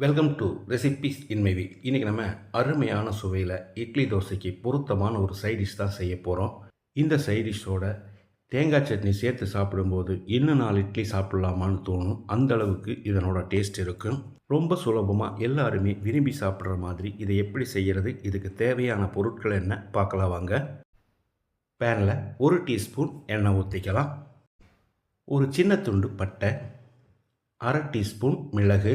Welcome to recipes in my week. இன்றைக்கி நம்ம அருமையான சுவையில் இட்லி தோசைக்கு பொருத்தமான ஒரு சைட் டிஷ் தான் செய்ய போகிறோம். இந்த சைட் டிஷ்ஷோட தேங்காய் சட்னி சேர்த்து சாப்பிடும்போது இன்னும் 4 இட்லி சாப்பிட்லாமான்னு தோணும். அந்த அளவுக்கு இதனோட டேஸ்ட் இருக்கும். ரொம்ப சுலபமாக எல்லாருமே விரும்பி சாப்பிட்ற மாதிரி இதை எப்படி செய்கிறது, இதுக்கு தேவையான பொருட்கள் என்ன பார்க்கலாம் வாங்க. பேனில் 1 டீஸ்பூன் எண்ணெய் ஊற்றிக்கலாம். ஒரு சின்ன துண்டு பட்டை, 1/2 டீஸ்பூன் மிளகு,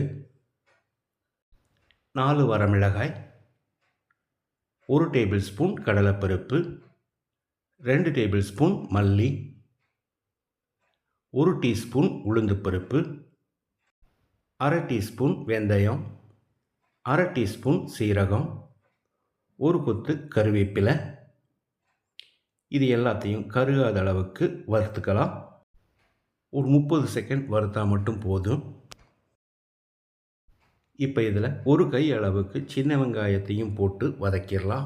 4 வரமிளகாய், 1 டேபிள் ஸ்பூன் கடலைப்பருப்பு, 2 டேபிள் ஸ்பூன் மல்லி, 1 டீஸ்பூன் உளுந்துப்பருப்பு, 1/2 டீஸ்பூன் வெந்தயம், 1/2 டீஸ்பூன் சீரகம், 1 கொத்து கருவேப்பிலை. இது எல்லாத்தையும் கருகாத அளவுக்கு வறுத்துக்கலாம். ஒரு 30 செகண்ட் வறுத்தா மட்டும் போதும். இப்போ இதில் ஒரு கை அளவுக்கு சின்ன வெங்காயத்தையும் போட்டு வதக்கிடலாம்.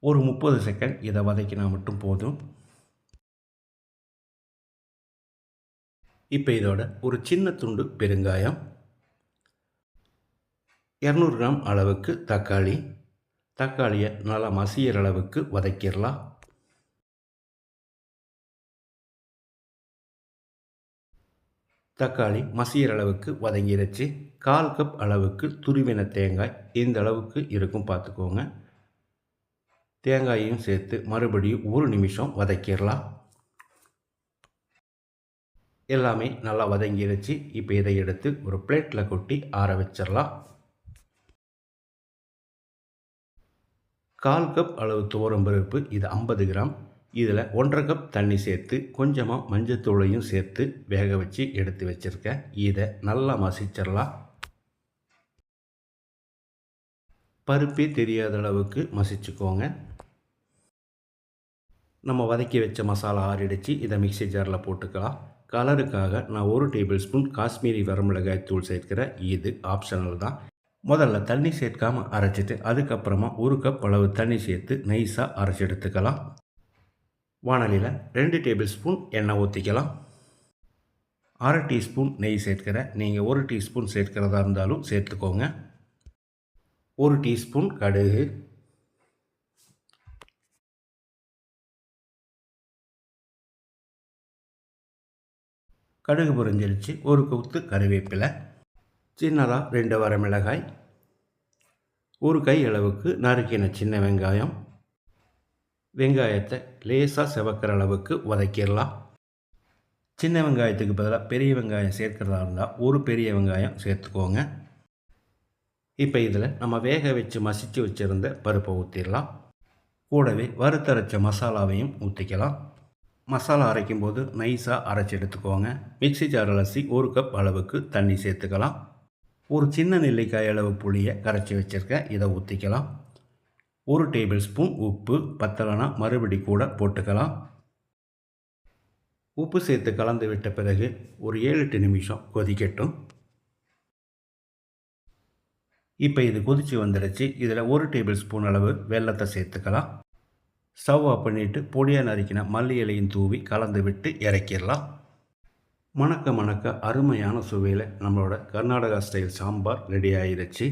ஒரு 30 செகண்ட் இதை வதக்கினா மட்டும் போதும். இப்போ இதோட ஒரு சின்ன துண்டு பெருங்காயம், 200 கிராம் அளவுக்கு தக்காளியை நல்லா மசிகிற அளவுக்கு வதக்கிடலாம். தக்காளி மசிகிற அளவுக்கு வதங்கிடுச்சு. 1/4 கப் அளவுக்கு துருவின தேங்காய், இந்த அளவுக்கு இருக்கும் பார்த்துக்கோங்க. தேங்காயையும் சேர்த்து மறுபடியும் 1 நிமிஷம் வதக்கிடலாம். எல்லாமே நல்லா வதங்கிடுச்சு. இப்போ இதை எடுத்து ஒரு பிளேட்டில் கொட்டி ஆற வச்சிடலாம். 1/4 கப் அளவு துவரம்பருப்பு, இது 50 கிராம். இதில் 1/2 கப் தண்ணி சேர்த்து கொஞ்சமாக மஞ்சத்தூளையும் சேர்த்து வேக வச்சு எடுத்து வச்சுருக்கேன். இதை நல்லா மசிச்சிடலாம். பருப்பே தெரியாத அளவுக்கு மசிச்சுக்கோங்க. நம்ம வதக்கி வச்ச மசாலா ஆறிடுச்சு. இதை மிக்ஸி ஜாரில் போட்டுக்கலாம். கலருக்காக நான் 1 டேபிள் ஸ்பூன் காஷ்மீரி வரமிளகாய் தூள் சேர்க்கிறேன். இது ஆப்ஷனல் தான். முதல்ல தண்ணி சேர்க்காமல் அரைச்சிட்டு அதுக்கப்புறமா 1 கப் அளவு தண்ணி சேர்த்து நைஸாக அரைச்சி எடுத்துக்கலாம். வாணலியில் 2 டேபிள் ஸ்பூன் எண்ணெய் ஊற்றிக்கலாம். 1/2 டீஸ்பூன் நெய் சேர்க்கிறேன். நீங்கள் 1 டீஸ்பூன் சேர்க்கிறதா இருந்தாலும் சேர்த்துக்கோங்க. 1 டீஸ்பூன் கடுகு, கடுகு பொரிஞ்சிருச்சு. 1 கொத்து கருவேப்பிலை, சின்னதாக 2 வரமிளகாய், 1 கை அளவுக்கு நறுக்கின சின்ன வெங்காயம். வெங்காயத்தை லேசாக செவக்கிற அளவுக்கு வதக்கிடலாம். சின்ன வெங்காயத்துக்கு பதிலாக பெரிய வெங்காயம் சேர்க்கிறதா இருந்தால் 1 பெரிய வெங்காயம் சேர்த்துக்கோங்க. இப்போ இதில் நம்ம வேக வச்சு மசித்து வச்சுருந்த பருப்பை ஊற்றிடலாம். கூடவே வறுத்தரைச்ச மசாலாவையும் ஊற்றிக்கலாம். மசாலா அரைக்கும் போது நைஸாக அரைச்சி எடுத்துக்கோங்க. மிக்ஸி ஜார் அலசி 1 கப் அளவுக்கு தண்ணி சேர்த்துக்கலாம். ஒரு சின்ன நெல்லிக்காய் அளவு புளியை கரைச்சி வச்சுருக்கேன். இதை ஊற்றிக்கலாம். 1 டேபிள் ஸ்பூன் உப்பு, பத்தலைனா மறுபடி கூட போட்டுக்கலாம். உப்பு சேர்த்து கலந்து விட்ட பிறகு ஒரு 7-8 நிமிஷம் கொதிக்கட்டும். இப்போ இது கொதித்து வந்துடுச்சு. இதில் 1 டேபிள் ஸ்பூன் அளவு வெல்லத்தை சேர்த்துக்கலாம். ஸ்டவ் ஆஃப் பண்ணிவிட்டு பொடியாக நறுக்கின மல்லி இலையும் தூவி கலந்து விட்டு இறக்கிடலாம். மணக்க அருமையான சுவையில் நம்மளோட கர்நாடகா ஸ்டைல் சாம்பார் ரெடி ஆகிடுச்சு.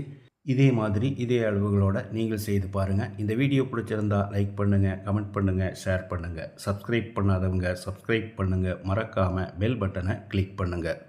இதே மாதிரி இதே அளவுகளோட நீங்கள் செய்து பாருங்கள். இந்த வீடியோ பிடிச்சிருந்தா லைக் பண்ணுங்கள், கமெண்ட் பண்ணுங்கள், ஷேர் பண்ணுங்கள். சப்ஸ்கிரைப் பண்ணாதவங்க சப்ஸ்கிரைப் பண்ணுங்கள். மறக்காமல் பெல் பட்டனை கிளிக் பண்ணுங்கள்.